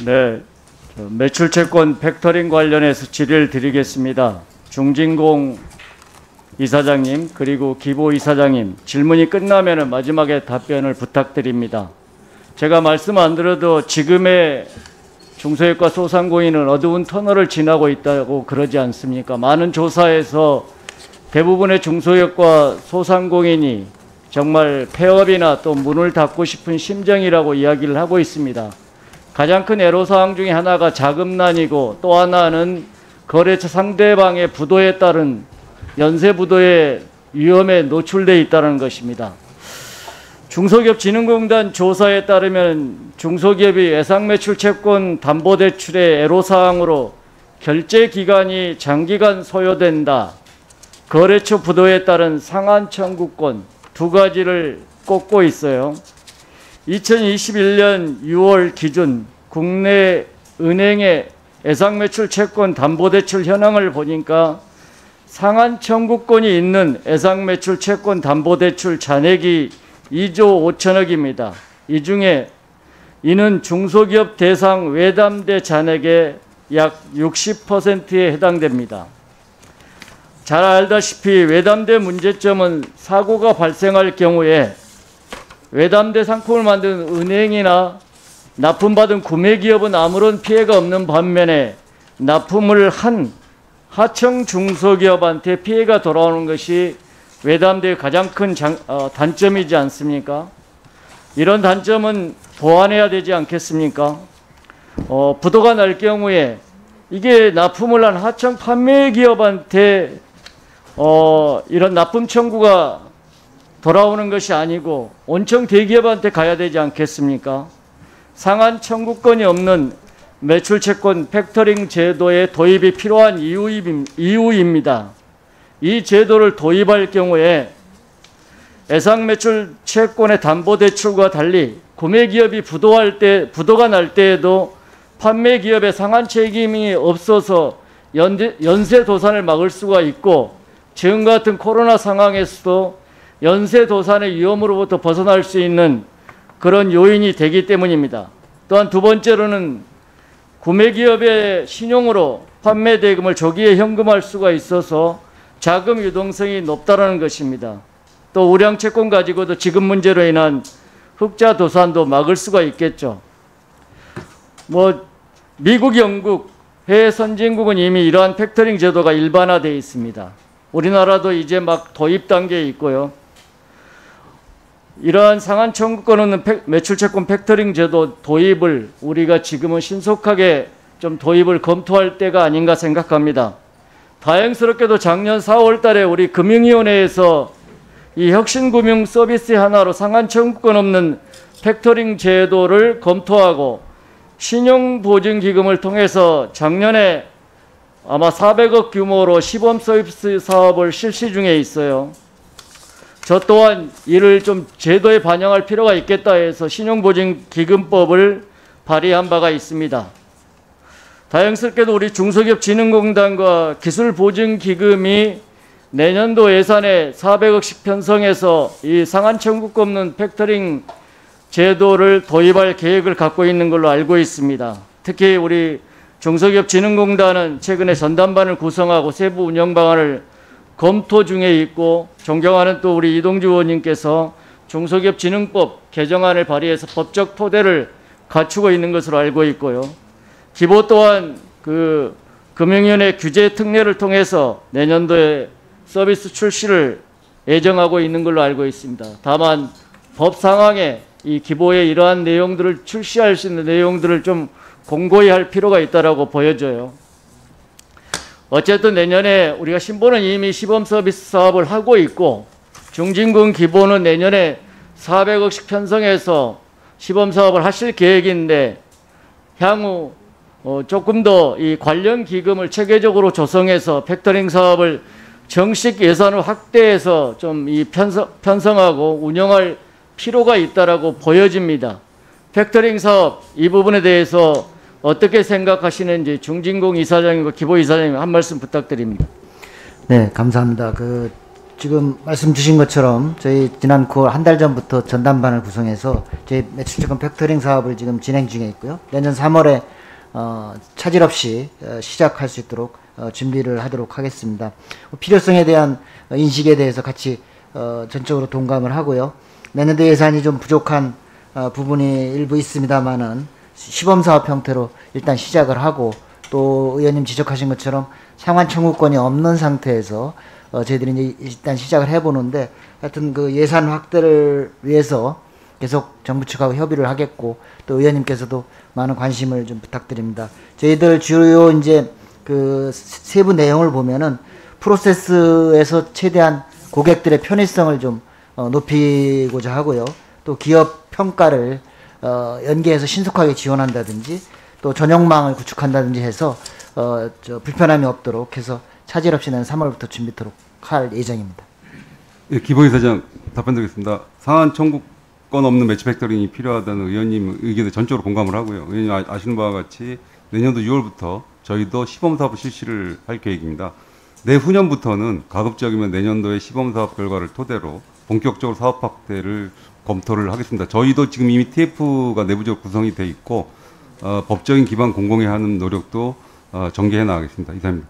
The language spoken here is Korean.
네, 매출채권 팩터링 관련해서 질의를 드리겠습니다. 중진공 이사장님 그리고 기보 이사장님 질문이 끝나면 마지막에 답변을 부탁드립니다. 제가 말씀 안 드려도 지금의 중소기업과 소상공인은 어두운 터널을 지나고 있다고 그러지 않습니까? 많은 조사에서 대부분의 중소기업과 소상공인이 정말 폐업이나 또 문을 닫고 싶은 심정이라고 이야기를 하고 있습니다. 가장 큰 애로사항 중에 하나가 자금난이고 또 하나는 거래처 상대방의 부도에 따른 연쇄부도의 위험에 노출되어 있다는 것입니다. 중소기업진흥공단 조사에 따르면 중소기업이 예상매출채권 담보대출의 애로사항으로 결제기간이 장기간 소요된다, 거래처 부도에 따른 상한청구권 두 가지를 꼽고 있어요. 2021년 6월 기준 국내 은행의 예상매출채권 담보대출 현황을 보니까 상한 청구권이 있는 예상매출채권 담보대출 잔액이 2조 5천억입니다. 이 중에 이는 중소기업 대상 외담대 잔액의 약 60%에 해당됩니다. 잘 알다시피 외담대 문제점은 사고가 발생할 경우에 외담대 상품을 만든 은행이나 납품받은 구매기업은 아무런 피해가 없는 반면에 납품을 한 하청 중소기업한테 피해가 돌아오는 것이 외담대의 가장 큰 단점이지 않습니까? 이런 단점은 보완해야 되지 않겠습니까? 부도가 날 경우에 이게 납품을 한 하청 판매기업한테 이런 납품 청구가 돌아오는 것이 아니고 온청 대기업한테 가야 되지 않겠습니까? 상한 청구권이 없는 매출채권 팩터링 제도의 도입이 필요한 이유입니다. 이 제도를 도입할 경우에 예상매출채권의 담보대출과 달리 구매기업이 부도가 날 때에도 판매기업의 상한 책임이 없어서 연쇄도산을 막을 수가 있고 지금 같은 코로나 상황에서도 연쇄도산의 위험으로부터 벗어날 수 있는 그런 요인이 되기 때문입니다. 또한 두 번째로는 구매기업의 신용으로 판매 대금을 조기에 현금화할 수가 있어서 자금 유동성이 높다는 것입니다. 또 우량채권 가지고도 지급 문제로 인한 흑자 도산도 막을 수가 있겠죠. 미국, 영국, 해외 선진국은 이미 이러한 팩터링 제도가 일반화되어 있습니다. 우리나라도 이제 막 도입 단계에 있고요. 이러한 상한 청구권 없는 매출채권 팩터링 제도 도입을 우리가 지금은 신속하게 좀 도입을 검토할 때가 아닌가 생각합니다. 다행스럽게도 작년 4월 달에 우리 금융위원회에서 이 혁신금융 서비스의 하나로 상한 청구권 없는 팩터링 제도를 검토하고 신용보증기금을 통해서 작년에 아마 400억 규모로 시범 서비스 사업을 실시 중에 있어요. 저 또한 이를 좀 제도에 반영할 필요가 있겠다 해서 신용보증기금법을 발의한 바가 있습니다. 다행스럽게도 우리 중소기업진흥공단과 기술보증기금이 내년도 예산에 400억씩 편성해서 이 상한 청구권 없는 팩터링 제도를 도입할 계획을 갖고 있는 걸로 알고 있습니다. 특히 우리 중소기업진흥공단은 최근에 전담반을 구성하고 세부 운영 방안을 검토 중에 있고 존경하는 또 우리 이동주 의원님께서 중소기업진흥법 개정안을 발의해서 법적 토대를 갖추고 있는 것으로 알고 있고요. 기보 또한 그 금융위원회 규제 특례를 통해서 내년도에 서비스 출시를 예정하고 있는 걸로 알고 있습니다. 다만 법 상황에 이 기보의 이러한 내용들을 출시할 수 있는 내용들을 좀 공고히 할 필요가 있다고 보여져요. 어쨌든 내년에 우리가 신보는 이미 시범 서비스 사업을 하고 있고 중진군 기보는 내년에 400억씩 편성해서 시범 사업을 하실 계획인데 향후 조금 더 이 관련 기금을 체계적으로 조성해서 팩터링 사업을 정식 예산을 확대해서 좀 이 편성하고 운영할 필요가 있다라고 보여집니다. 팩터링 사업 이 부분에 대해서 어떻게 생각하시는지 중진공 이사장님과 기보 이사장님 한 말씀 부탁드립니다. 네, 감사합니다. 지금 말씀 주신 것처럼 저희 지난 9월 한 달 전부터 전담반을 구성해서 저희 매출채권 팩터링 사업을 지금 진행 중에 있고요. 내년 3월에 차질 없이 시작할 수 있도록 준비를 하도록 하겠습니다. 필요성에 대한 인식에 대해서 같이 전적으로 동감을 하고요. 내년도 예산이 좀 부족한 부분이 일부 있습니다만은 시범사업 형태로 일단 시작을 하고, 또 의원님 지적하신 것처럼 상환 청구권이 없는 상태에서 저희들이 이제 일단 시작을 해보는데, 하여튼 그 예산 확대를 위해서 계속 정부 측하고 협의를 하겠고, 또 의원님께서도 많은 관심을 좀 부탁드립니다. 저희들 주요 이제 그 세부 내용을 보면은 프로세스에서 최대한 고객들의 편의성을 좀 높이고자 하고요. 또 기업 평가를 연계해서 신속하게 지원한다든지, 또 전용망을 구축한다든지 해서 불편함이 없도록 해서 차질 없이 내년 3월부터 준비토록 할 예정입니다. 예, 기본이사장 답변드리겠습니다. 상한 청구권 없는 매치 팩터링이 필요하다는 의원님 의견에 전적으로 공감을 하고요. 의원님 아시는 바와 같이 내년도 6월부터 저희도 시범사업 실시를 할 계획입니다. 내후년부터는 가급적이면 내년도의 시범사업 결과를 토대로 본격적으로 사업 확대를 검토를 하겠습니다. 저희도 지금 이미 TF가 내부적으로 구성이 돼 있고 법적인 기반 공공히 하는 노력도 전개해 나가겠습니다. 이상입니다.